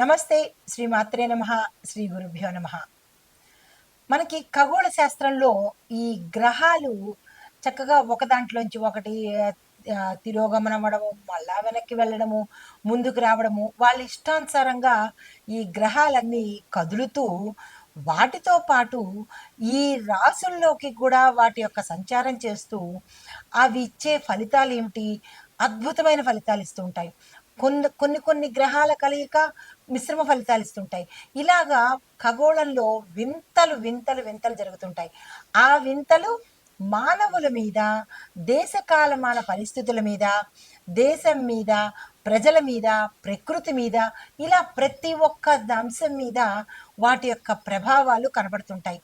నమస్తే. శ్రీ మాత్రే నమః. శ్రీ గురుభ్యో నమః. మనకి ఖగోళ శాస్త్రంలో ఈ గ్రహాలు చక్కగా ఒక దాంట్లోంచి ఒకటి తిరోగమనం అవ్వడము, మళ్ళా వెనక్కి వెళ్ళడము, ముందుకు రావడము, వాళ్ళ ఇష్టానుసారంగా ఈ గ్రహాలన్నీ కదులుతూ, వాటితో పాటు ఈ రాసుల్లోకి కూడా వాటి యొక్క సంచారం చేస్తూ, అవి ఇచ్చే ఫలితాలేమిటి? అద్భుతమైన ఫలితాలు ఇస్తూ ఉంటాయి. కొన్ని కొన్ని గ్రహాల కలయిక మిశ్రమ ఫలితాలు ఇస్తుంటాయి. ఇలాగా ఖగోళంలో వింతలు వింతలు వింతలు జరుగుతుంటాయి. ఆ వింతలు మానవుల మీద, దేశ కాలమాన పరిస్థితుల మీద, దేశం మీద, ప్రజల మీద, ప్రకృతి మీద, ఇలా ప్రతి ఒక్క అంశం మీద వాటి యొక్క ప్రభావాలు కనబడుతుంటాయి.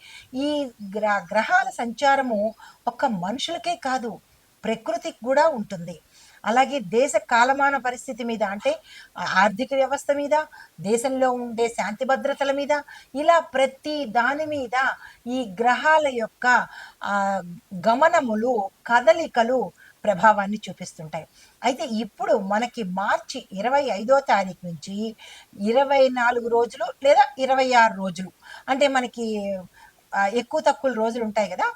ఈ గ్రహాల సంచారము ఒక్క మనుషులకే కాదు, ప్రకృతికి కూడా ఉంటుంది. అలాగే దేశ కాలమాన పరిస్థితి మీద, అంటే ఆర్థిక వ్యవస్థ మీద, దేశంలో ఉండే శాంతి భద్రతల మీద, ఇలా ప్రతి దాని మీద ఈ గ్రహాల యొక్క గమనములు, కదలికలు ప్రభావాన్ని చూపిస్తుంటాయి. అయితే ఇప్పుడు మనకి మార్చి 25వ తారీఖు నుంచి 24 రోజులు లేదా 26 రోజులు, అంటే మనకి ఎక్కువ తక్కువ రోజులు ఉంటాయి కదా,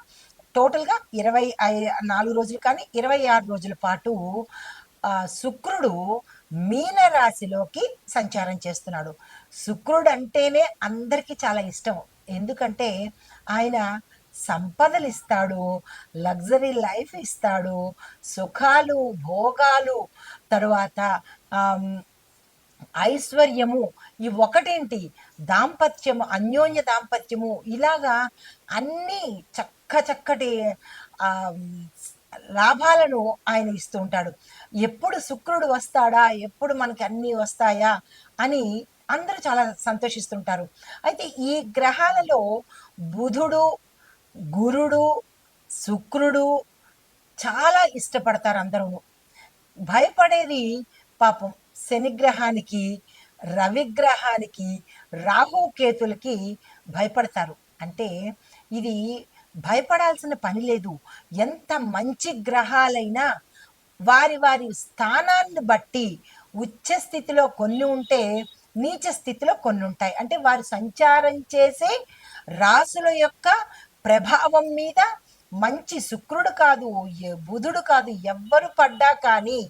టోటల్గా 24 రోజులు కానీ 26 రోజుల పాటు శుక్రుడు మీనరాశిలోకి సంచారం చేస్తున్నాడు. శుక్రుడు అంటేనే అందరికీ చాలా ఇష్టం. ఎందుకంటే ఆయన సంపదలు ఇస్తాడు, లగ్జరీ లైఫ్ ఇస్తాడు, సుఖాలు, భోగాలు, తరువాత ఐశ్వర్యము, ఈ ఒకటేంటి, దాంపత్యము, అన్యోన్య దాంపత్యము, ఇలాగా అన్నీ చక్కటి లాభాలను ఆయన ఇస్తూ ఉంటాడు. ఎప్పుడు శుక్రుడు వస్తాడా, ఎప్పుడు మనకి అన్నీ వస్తాయా అని అందరూ చాలా సంతోషిస్తుంటారు. అయితే ఈ గ్రహాలలో బుధుడు, గురుడు, శుక్రుడు చాలా ఇష్టపడతారు అందరూ. భయపడేది పాపం శనిగ్రహానికి, రవిగ్రహానికి, రాహుకేతులకి భయపడతారు. అంటే ఇది భయపడాల్సిన పని లేదు. ఎంత మంచి గ్రహాలైనా వారి వారి స్థానాన్ని బట్టి ఉచ్చ స్థితిలో కొన్ని ఉంటే, నీచ స్థితిలో కొన్ని ఉంటాయి. అంటే వారు సంచారం చేసే రాసుల యొక్క ప్రభావం మీద మంచి శుక్రుడు కాదు, బుధుడు కాదు, ఎవ్వరు పడ్డా కానీ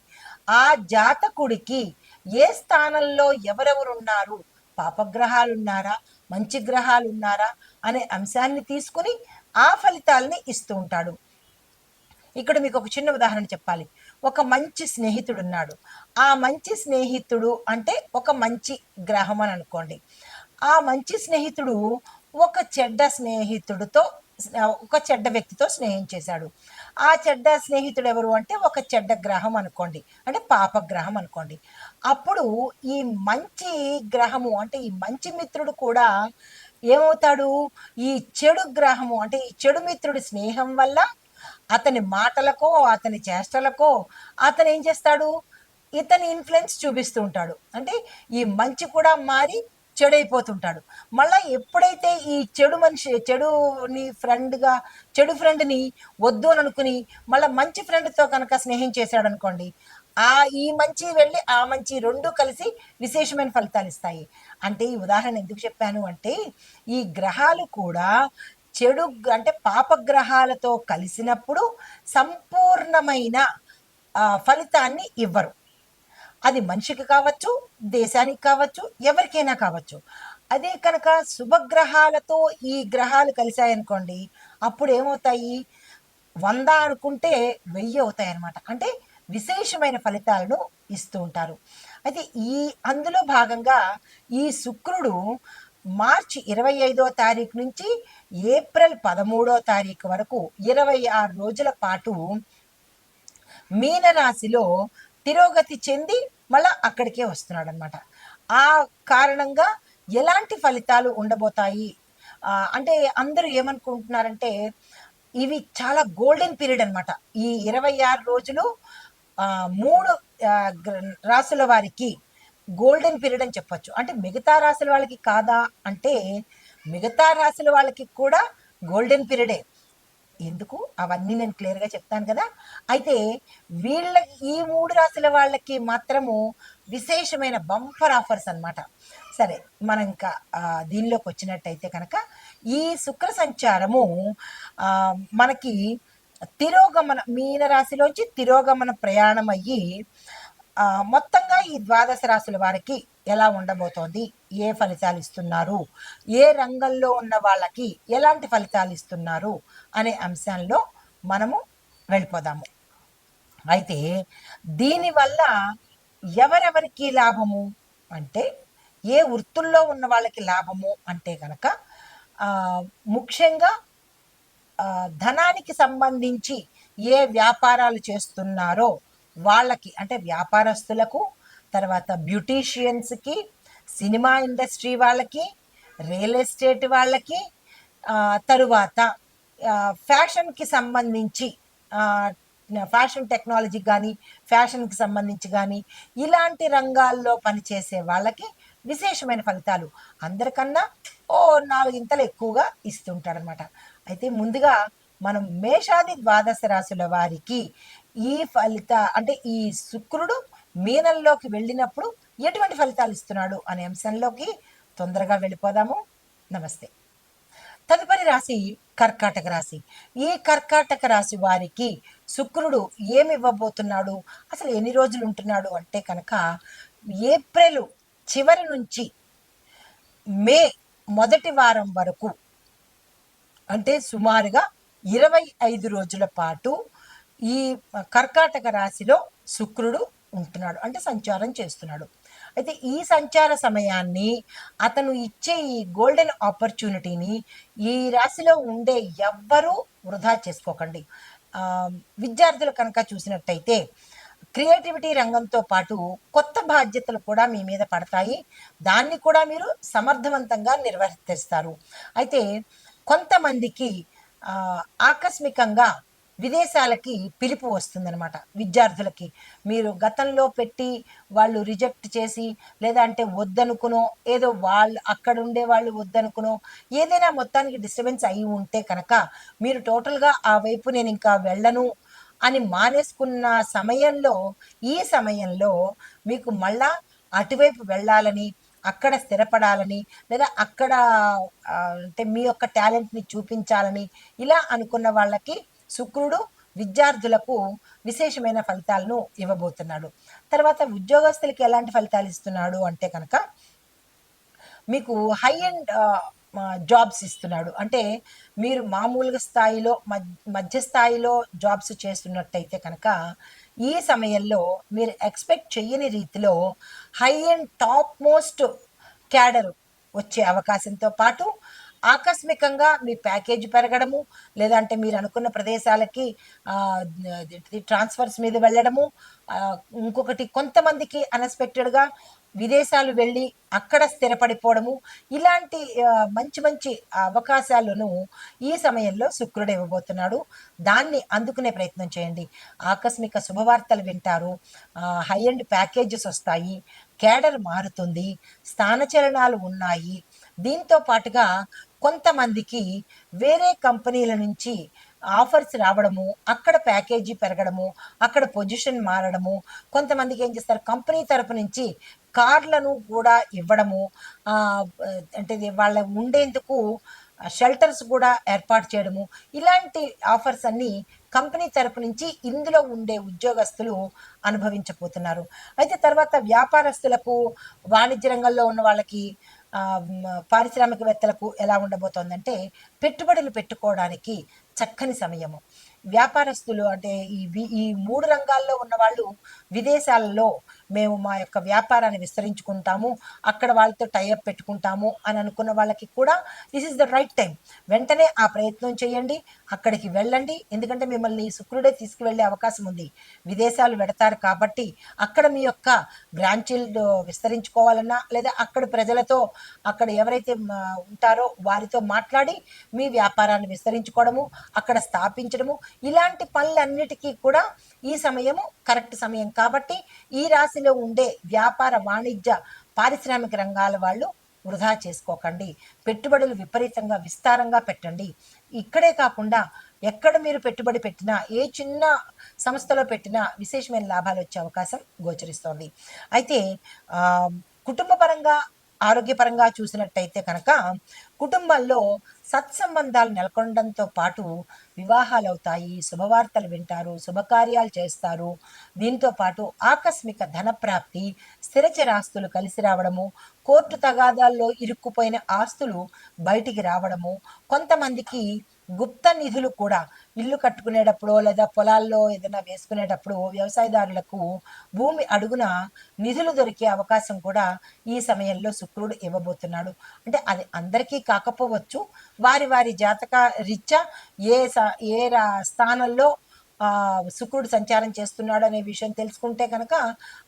ఆ జాతకుడికి ఏ స్థానంలో ఎవరెవరున్నారు, పాపగ్రహాలు ఉన్నారా, మంచి గ్రహాలు ఉన్నారా అనే అంశాన్ని తీసుకుని ఆ ఫలితాలని ఇస్తూ ఉంటాడు. ఇక్కడ మీకు ఒక చిన్న ఉదాహరణ చెప్పాలి. ఒక మంచి స్నేహితుడు ఉన్నాడు. ఆ మంచి స్నేహితుడు అంటే ఒక మంచి గ్రహం అని అనుకోండి. ఆ మంచి స్నేహితుడు ఒక చెడ్డ స్నేహితుడితో, ఒక చెడ్డ వ్యక్తితో స్నేహం చేశాడు. ఆ చెడ్డ స్నేహితుడు ఎవరు అంటే ఒక చెడ్డ గ్రహం అనుకోండి, అంటే పాపగ్రహం అనుకోండి. అప్పుడు ఈ మంచి గ్రహము, అంటే ఈ మంచి మిత్రుడు కూడా ఏమవుతాడు, ఈ చెడు గ్రహము, అంటే ఈ చెడు మిత్రుడి స్నేహం వల్ల అతని మాటలకో, అతని చేష్టలకో అతను ఏం చేస్తాడు, ఇతని ఇన్ఫ్లుయెన్స్ చూపిస్తూ ఉంటాడు. అంటే ఈ మంచి కూడా మారి చెడైపోతుంటాడు. మళ్ళీ ఎప్పుడైతే ఈ చెడుని ఫ్రెండ్గా, చెడు ఫ్రెండ్ని వద్దు అని అనుకుని మళ్ళీ మంచి ఫ్రెండ్తో కనుక స్నేహం చేశాడు అనుకోండి, ఈ మంచి వెళ్ళి ఆ మంచి రెండు కలిసి విశేషమైన ఫలితాలు ఇస్తాయి. అంటే ఈ ఉదాహరణ ఎందుకు చెప్పాను అంటే, ఈ గ్రహాలు కూడా చెడు, అంటే పాపగ్రహాలతో కలిసినప్పుడు సంపూర్ణమైన ఫలితాన్ని ఇవ్వరు. అది మనిషికి కావచ్చు, దేశానికి కావచ్చు, ఎవరికైనా కావచ్చు. అదే కనుక శుభగ్రహాలతో ఈ గ్రహాలు కలిశాయనుకోండి, అప్పుడు ఏమవుతాయి, 100 అనుకుంటే 1000 అవుతాయి అన్నమాట. అంటే విశేషమైన ఫలితాలను ఇస్తూ ఉంటారు. అయితే అందులో భాగంగా ఈ శుక్రుడు మార్చి 25వ తారీఖు నుంచి ఏప్రిల్ 13వ తారీఖు వరకు 26 రోజుల పాటు మీనరాశిలో తిరోగతి చెంది మళ్ళా అక్కడికే వస్తున్నాడు అనమాట. ఆ కారణంగా ఎలాంటి ఫలితాలు ఉండబోతాయి అంటే అందరూ ఏమనుకుంటున్నారంటే, ఇవి చాలా గోల్డెన్ పీరియడ్ అనమాట. ఈ 26 రోజులు 3 రాసుల వారికి గోల్డెన్ పీరియడ్ అని చెప్పొచ్చు. అంటే మిగతా రాశుల వాళ్ళకి కాదా అంటే, మిగతా రాశుల వాళ్ళకి కూడా గోల్డెన్ పీరియడే. ఎందుకు అవన్నీ నేను క్లియర్గా చెప్తాను కదా. అయితే ఈ 3 రాశుల వాళ్ళకి మాత్రము విశేషమైన బంపర్ ఆఫర్స్ అనమాట. సరే, మనం ఇంకా దీనిలోకి వచ్చినట్టయితే కనుక ఈ శుక్ర సంచారము మనకి తిరోగమన మీనరాశిలోంచి తిరోగమన ప్రయాణం అయ్యి మొత్తంగా ఈ ద్వాదశ రాశుల వారికి ఎలా ఉండబోతోంది, ఏ ఫలితాలు ఇస్తున్నారు, ఏ రంగంలో ఉన్న వాళ్ళకి ఎలాంటి ఫలితాలు ఇస్తున్నారు అనే అంశంలో మనము వెళ్ళిపోదాము. అయితే దీనివల్ల ఎవరెవరికి లాభము అంటే, ఏ వృత్తుల్లో ఉన్న వాళ్ళకి లాభము అంటే కనుక ముఖ్యంగా ధనానికి సంబంధించి ఏ వ్యాపారాలు చేస్తున్నారో వాళ్ళకి, అంటే వ్యాపారస్తులకు, తర్వాత బ్యూటీషియన్స్కి, సినిమా ఇండస్ట్రీ వాళ్ళకి, రియల్ ఎస్టేట్ వాళ్ళకి, తరువాత ఫ్యాషన్కి సంబంధించి ఫ్యాషన్ టెక్నాలజీ కానీ, ఫ్యాషన్కి సంబంధించి కానీ ఇలాంటి రంగాల్లో పనిచేసే వాళ్ళకి విశేషమైన ఫలితాలు అందరికన్నా ఓ 4 ఇంతలు ఎక్కువగా ఇస్తుంటాడనమాట. అయితే ముందుగా మనం మేషాది ద్వాదశ రాశుల వారికి ఈ అంటే ఈ శుక్రుడు మీనంలోకి వెళ్ళినప్పుడు ఎటువంటి ఫలితాలు ఇస్తున్నాడు అనే అంశంలోకి తొందరగా వెళ్ళిపోదాము. నమస్తే. తదుపరి రాశి కర్కాటక రాశి. ఈ కర్కాటక రాశి వారికి శుక్రుడు ఏమి ఇవ్వబోతున్నాడు, అసలు ఎన్ని రోజులు ఉంటున్నాడు అంటే కనుక ఏప్రిల్ చివరి నుంచి మే మొదటి వారం వరకు, అంటే సుమారుగా 25 రోజుల పాటు ఈ కర్కాటక రాశిలో శుక్రుడు ఉంటున్నాడు, అంటే సంచారం చేస్తున్నాడు. అయితే ఈ సంచార సమయాన్ని, అతను ఇచ్చే ఈ గోల్డెన్ ఆపర్చునిటీని ఈ రాశిలో ఉండే ఎవ్వరూ వృధా చేసుకోకండి. విద్యార్థులు కనుక చూసినట్టయితే క్రియేటివిటీ రంగంతో పాటు కొత్త బాధ్యతలు కూడా మీ మీద పడతాయి. దాన్ని కూడా మీరు సమర్థవంతంగా నిర్వర్తిస్తారు. అయితే కొంతమందికి ఆకస్మికంగా విదేశాలకి పిలుపు వస్తుందన్నమాట. విద్యార్థులకి మీరు గతంలో పెట్టి వాళ్ళు రిజెక్ట్ చేసి, లేదా అంటే వద్దనుకునో, ఏదో వాళ్ళు అక్కడ ఉండే వాళ్ళు వద్దనుకునో, ఏదైనా మొత్తానికి డిస్టర్బెన్స్ అయి ఉంటే కనుక మీరు టోటల్గా ఆ వైపు నేను ఇంకా వెళ్ళను అని మానేసుకున్న సమయంలో, ఈ సమయంలో మీకు మళ్ళా అటువైపు వెళ్ళాలని, అక్కడ స్థిరపడాలని, లేదా అక్కడ అంటే మీ యొక్క టాలెంట్ని చూపించాలని ఇలా అనుకున్న వాళ్ళకి శుక్రుడు విద్యార్థులకు విశేషమైన ఫలితాలను ఇవ్వబోతున్నాడు. తర్వాత ఉద్యోగస్తులకి ఎలాంటి ఫలితాలు ఇస్తున్నాడు అంటే కనుక మీకు హై అండ్ జాబ్స్ ఇస్తున్నాడు. అంటే మీరు మామూలుగా స్థాయిలో మధ్య స్థాయిలో జాబ్స్ చేస్తున్నట్టయితే కనుక ఈ సమయంలో మీరు ఎక్స్పెక్ట్ చేయని రీతిలో high and top most cadre వచ్చే అవకాశంతో పాటు ఆకస్మికంగా మీ ప్యాకేజ్ పెరగడము, లేదంటే మీరు అనుకున్న ప్రదేశాలకి ట్రాన్స్ఫర్స్ మీద వెళ్ళడము, ఇంకొకటి కొంతమందికి అన్ఎక్స్పెక్టెడ్గా విదేశాలు వెళ్ళి అక్కడ స్థిరపడిపోవడము, ఇలాంటి మంచి మంచి అవకాశాలను ఈ సమయంలో శుక్రుడు ఇవ్వబోతున్నాడు. దాన్ని అందుకునే ప్రయత్నం చేయండి. ఆకస్మిక శుభవార్తలు వింటారు, హై ఎండ్ ప్యాకేజెస్ వస్తాయి, కేడర్ మారుతుంది, స్థానచలనాలు ఉన్నాయి. దీంతో పాటుగా కొంతమందికి వేరే కంపెనీల నుంచి ఆఫర్స్ రావడము, అక్కడ ప్యాకేజీ పెరగడము, అక్కడ పొజిషన్ మారడము, కొంతమందికి ఏం చేస్తారు కంపెనీ తరపు నుంచి కార్లను కూడా ఇవ్వడము, అంటే వాళ్ళ ఉండేందుకు షెల్టర్స్ కూడా ఏర్పాటు చేయడము, ఇలాంటి ఆఫర్స్ అన్నీ కంపెనీ తరపు నుంచి ఇందులో ఉండే ఉద్యోగస్తులు అనుభవించబోతున్నారు. అయితే తర్వాత వ్యాపారస్తులకు, వాణిజ్య రంగంలో ఉన్న వాళ్ళకి, పారిశ్రామికవేత్తలకు ఎలా ఉండబోతోందంటే పెట్టుబడులు పెట్టుకోవడానికి చక్కని సమయము. వ్యాపారస్తులు అంటే ఈ 3 రంగాల్లో ఉన్న వాళ్ళు విదేశాలలో మేము మా యొక్క వ్యాపారాన్ని విస్తరించుకుంటాము, అక్కడ వాళ్ళతో టైఅప్ పెట్టుకుంటాము అని అనుకున్న వాళ్ళకి కూడా this is the right time. వెంటనే ఆ ప్రయత్నం చేయండి, అక్కడికి వెళ్ళండి. ఎందుకంటే మిమ్మల్ని శుక్రుడే తీసుకువెళ్ళే అవకాశం ఉంది. విదేశాలు వెడతారు కాబట్టి అక్కడ మీ యొక్క బ్రాంచీలు విస్తరించుకోవాలన్నా, లేదా అక్కడ ప్రజలతో, అక్కడ ఎవరైతే ఉంటారో వారితో మాట్లాడి మీ వ్యాపారాన్ని విస్తరించుకోవడము, అక్కడ స్థాపించడము, ఇలాంటి పనులన్నిటికీ కూడా ఈ సమయము కరెక్ట్ సమయం. కాబట్టి ఈ రాశిలో ఉండే వ్యాపార, వాణిజ్య, పారిశ్రామిక రంగాల వాళ్ళు వృధా చేసుకోకండి. పెట్టుబడులు విపరీతంగా విస్తారంగా పెట్టండి. ఇక్కడే కాకుండా ఎక్కడ మీరు పెట్టుబడి పెట్టినా, ఏ చిన్న సంస్థలో పెట్టినా విశేషమైన లాభాలు వచ్చే అవకాశం గోచరిస్తోంది. అయితే కుటుంబ పరంగా ఆరోగ్యపరంగా చూసినట్టయితే కనుక కుటుంబంలో సత్సంబంధాలు నెలకొనడంతో పాటు వివాహాలు అవుతాయి, శుభవార్తలు వింటారు, శుభకార్యాలు చేస్తారు. దీంతో పాటు ఆకస్మిక ధనప్రాప్తి, స్థిరచరాస్తులు కలిసి రావడము, కోర్టు తగాదాల్లో ఇరుక్కుపోయిన ఆస్తులు బయటికి రావడము, కొంతమందికి గుప్త నిధులు కూడా ఇల్లు కట్టుకునేటప్పుడు లేదా పొలాల్లో ఏదైనా వేసుకునేటప్పుడు వ్యవసాయదారులకు భూమి అడుగున నిధులు దొరికే అవకాశం కూడా ఈ సమయంలో శుక్రుడు ఇవ్వబోతున్నాడు. అంటే అది అందరికీ కాకపోవచ్చు, వారి వారి జాతక రీత్యా ఏ స్థానంలో శుక్రుడు సంచారం చేస్తున్నాడు అనే విషయం తెలుసుకుంటే కనుక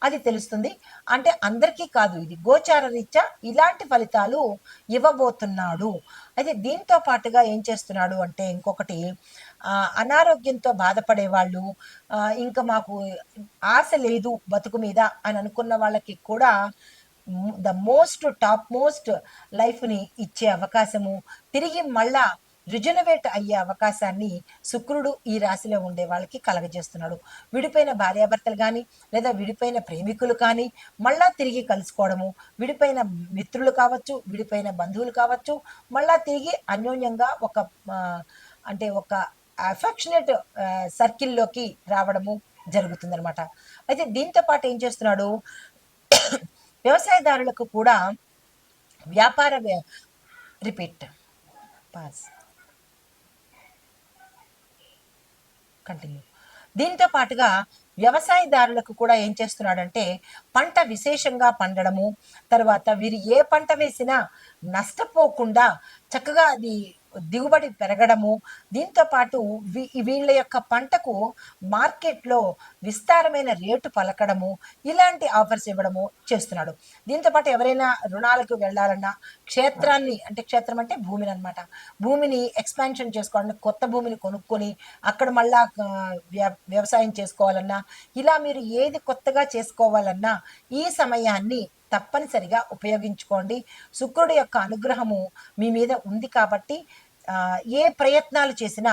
అది తెలుస్తుంది. అంటే అందరికీ కాదు, ఇది గోచార రీత్యా ఇలాంటి ఫలితాలు ఇవ్వబోతున్నాడు. అయితే దీంతో పాటుగా ఏం చేస్తున్నాడు అంటే ఇంకొకటి, అనారోగ్యంతో బాధపడే వాళ్ళు, ఇంకా మాకు ఆశ లేదు బతుకు మీద అని అనుకున్న వాళ్ళకి కూడా టాప్ మోస్ట్ లైఫ్ని ఇచ్చే అవకాశము, తిరిగి మళ్ళా రిజనవేట్ అయ్యే అవకాశాన్ని శుక్రుడు ఈ రాశిలో ఉండే వాళ్ళకి కలగజేస్తున్నాడు. విడిపోయిన భార్యాభర్తలు కానీ లేదా విడిపోయిన ప్రేమికులు కానీ మళ్ళా తిరిగి కలుసుకోవడము, విడిపోయిన మిత్రులు కావచ్చు, విడిపోయిన బంధువులు కావచ్చు, మళ్ళా తిరిగి అన్యోన్యంగా అంటే ఒక అఫెక్షనేట్ సర్కిల్లోకి రావడము జరుగుతుందనమాట. అయితే దీంతో పాటు ఏం చేస్తున్నాడు, వ్యవసాయదారులకు కూడా వ్యాపార రిపీట్ పాస్ కంటిన్యూ దీంతో పాటుగా వ్యవసాయదారులకు కూడా ఏం చేస్తున్నాడంటే పంట విశేషంగా పండడము, తర్వాత వీరు ఏ పంట వేసినా నష్టపోకుండా చక్కగా అది దిగుబడి పెరగడము, దీంతో పాటు వీళ్ళ యొక్క పంటకు మార్కెట్లో విస్తారమైన రేటు పలకడము, ఇలాంటి ఆఫర్స్ ఇవ్వడము చేస్తున్నాడు. దీంతో పాటు ఎవరైనా రుణాలకు వెళ్ళాలన్నా, క్షేత్రాన్ని అంటే క్షేత్రం అంటే భూమిని అనమాట, భూమిని ఎక్స్పాన్షన్ చేసుకోవాలన్నా, కొత్త భూమిని కొనుక్కొని అక్కడ మళ్ళా వ్యవసాయం చేసుకోవాలన్నా, ఇలా మీరు ఏది కొత్తగా చేసుకోవాలన్నా ఈ సమయాన్ని తప్పనిసరిగా ఉపయోగించుకోండి. శుక్రుడి యొక్క అనుగ్రహము మీ మీద ఉంది కాబట్టి ఏ ప్రయత్నాలు చేసినా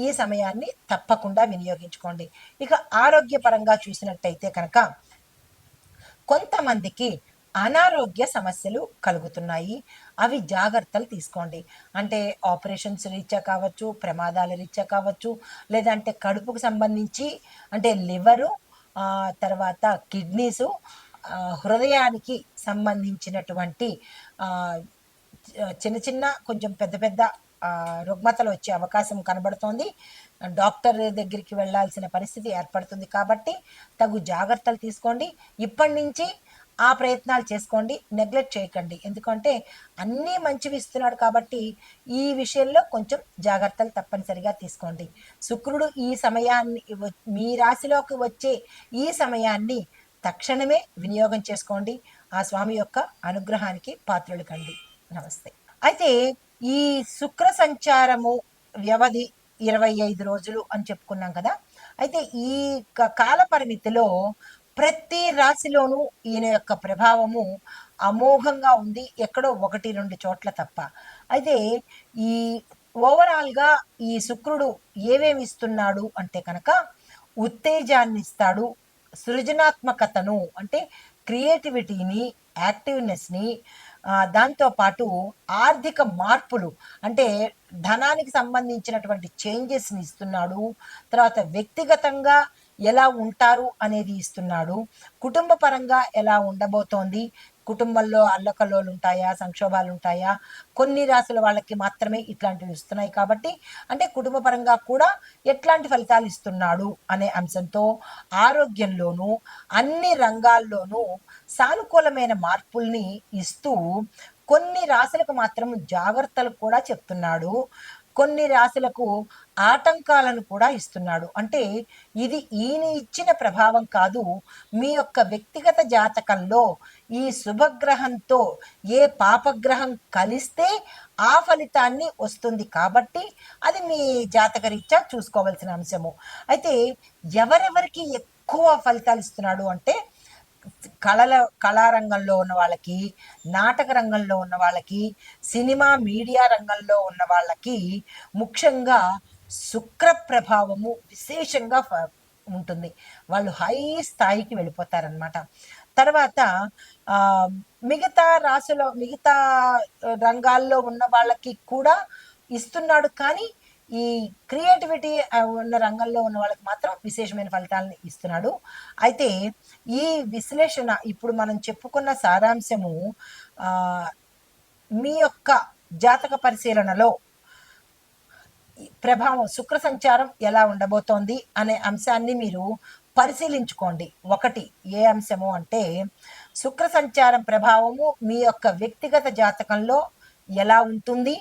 ఈ సమయాన్ని తప్పకుండా వినియోగించుకోండి. ఇక ఆరోగ్యపరంగా చూసినట్టయితే కనుక కొంతమందికి అనారోగ్య సమస్యలు కలుగుతున్నాయి, అవి జాగ్రత్తలు తీసుకోండి. అంటే ఆపరేషన్స్ రీత్యా కావచ్చు, ప్రమాదాల రీత్యా కావచ్చు, లేదంటే కడుపుకు సంబంధించి అంటే లివరు, తర్వాత కిడ్నీసు, హృదయానికి సంబంధించినటువంటి చిన్న చిన్న కొంచెం పెద్ద పెద్ద రుగ్మతలు వచ్చే అవకాశం కనబడుతోంది. డాక్టర్ దగ్గరికి వెళ్ళాల్సిన పరిస్థితి ఏర్పడుతుంది కాబట్టి తగు జాగ్రత్తలు తీసుకోండి. ఇప్పటి నుంచి ఆ ప్రయత్నాలు చేసుకోండి, నెగ్లెక్ట్ చేయకండి. ఎందుకంటే అన్నీ మంచివి ఇస్తున్నాడు కాబట్టి ఈ విషయంలో కొంచెం జాగ్రత్తలు తప్పనిసరిగా తీసుకోండి. శుక్రుడు ఈ సమయాన్ని మీ రాశిలోకి వచ్చే ఈ సమయాన్ని తక్షణమే వినియోగం చేసుకోండి. ఆ స్వామి యొక్క అనుగ్రహానికి పాత్రలు కండి. నమస్తే. అయితే ఈ శుక్ర సంచారము వ్యవధి 25 రోజులు అని చెప్పుకున్నాం కదా. అయితే ఈ కాల పరిమితిలో ప్రతి రాశిలోనూ ఈయన యొక్క ప్రభావము అమోఘంగా ఉంది, ఎక్కడో 1-2 చోట్ల తప్ప. అయితే ఈ ఓవరాల్గా ఈ శుక్రుడు ఏమేమి ఇస్తున్నాడు అంటే కనుక ఉత్తేజాన్ని ఇస్తాడు, సృజనాత్మకతను అంటే క్రియేటివిటీని, యాక్టివ్నెస్ని, దాంతోపాటు ఆర్థిక మార్పులు అంటే ధనానికి సంబంధించినటువంటి చేంజెస్ని ఇస్తున్నాడు. తర్వాత వ్యక్తిగతంగా ఎలా ఉంటారు అనేది ఇస్తున్నాడు. కుటుంబ పరంగా ఎలా ఉండబోతోంది, కుటుంబంలో అల్లకల్లోలు ఉంటాయా, సంక్షోభాలు ఉంటాయా, కొన్ని రాశుల వాళ్ళకి మాత్రమే ఇట్లాంటివి ఇస్తున్నాయి కాబట్టి అంటే కుటుంబ పరంగా కూడా ఎట్లాంటి ఫలితాలు ఇస్తున్నాడు అనే అంశంతో ఆరోగ్యంలోనూ అన్ని రంగాల్లోనూ సానుకూలమైన మార్పుల్ని ఇస్తూ కొన్ని రాశులకు మాత్రం జాగ్రత్తలు కూడా చెప్తున్నాడు, కొన్ని రాశులకు ఆటంకాలను కూడా ఇస్తున్నాడు. అంటే ఇది ఈయన ఇచ్చిన ప్రభావం కాదు, మీ యొక్క వ్యక్తిగత జాతకంలో ఈ శుభగ్రహంతో ఏ పాపగ్రహం కలిస్తే ఆ ఫలితాన్ని వస్తుంది కాబట్టి అది మీ జాతకరీత్యా చూసుకోవాల్సిన అంశము. అయితే ఎవరెవరికి ఎక్కువ ఫలితాలు ఇస్తున్నాడు అంటే కళారంగంలో ఉన్న వాళ్ళకి, నాటక రంగంలో ఉన్న వాళ్ళకి, సినిమా మీడియా రంగంలో ఉన్న వాళ్ళకి ముఖ్యంగా శుక్ర ప్రభావము విశేషంగా ఉంటుంది. వాళ్ళు హై స్థాయికి వెళ్ళిపోతారనమాట. తర్వాత ఆహ్, మిగతా రంగాల్లో ఉన్న వాళ్ళకి కూడా ఇస్తున్నాడు. కానీ ఈ క్రియేటివిటీ ఉన్న రంగంలో ఉన్న వాళ్ళకి మాత్రం విశేషమైన ఫలితాలను ఇస్తున్నాడు. అయితే ఈ విశ్లేషణ ఇప్పుడు మనం చెప్పుకున్న సారాంశము ఆహ్, మీ యొక్క జాతక పరిశీలనలో ప్రభావం శుక్ర సంచారం ఎలా ఉండబోతోంది అనే అంశాన్ని మీరు పరిశీలించుకోండి. ఒకటి ఏ అంశము అంటే శుక్ర సంచారం ప్రభావము మీ యొక్క వ్యక్తిగత జాతకంలో ఎలా ఉంటుంది,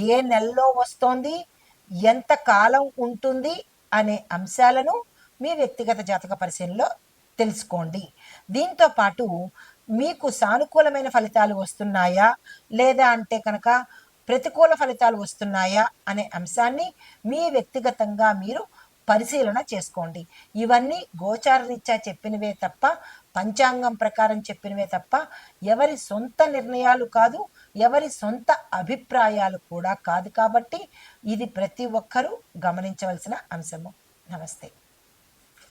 ఏ నెలలో వస్తోంది, ఎంత కాలం ఉంటుంది అనే అంశాలను మీ వ్యక్తిగత జాతక పరిశీలనలో తెలుసుకోండి. దీంతో పాటు మీకు సానుకూలమైన ఫలితాలు వస్తున్నాయా, లేదా అంటే కనుక ప్రతికూల ఫలితాలు వస్తున్నాయా అనే అంశాన్ని మీ వ్యక్తిగతంగా మీరు పరిశీలన చేసుకోండి. ఇవన్నీ గోచార రీత్యా చెప్పినవే తప్ప, పంచాంగం ప్రకారం చెప్పినవే తప్ప, ఎవరి సొంత నిర్ణయాలు కాదు, ఎవరి సొంత అభిప్రాయాలు కూడా కాదు. కాబట్టి ఇది ప్రతి ఒక్కరూ గమనించవలసిన అంశము. నమస్తే.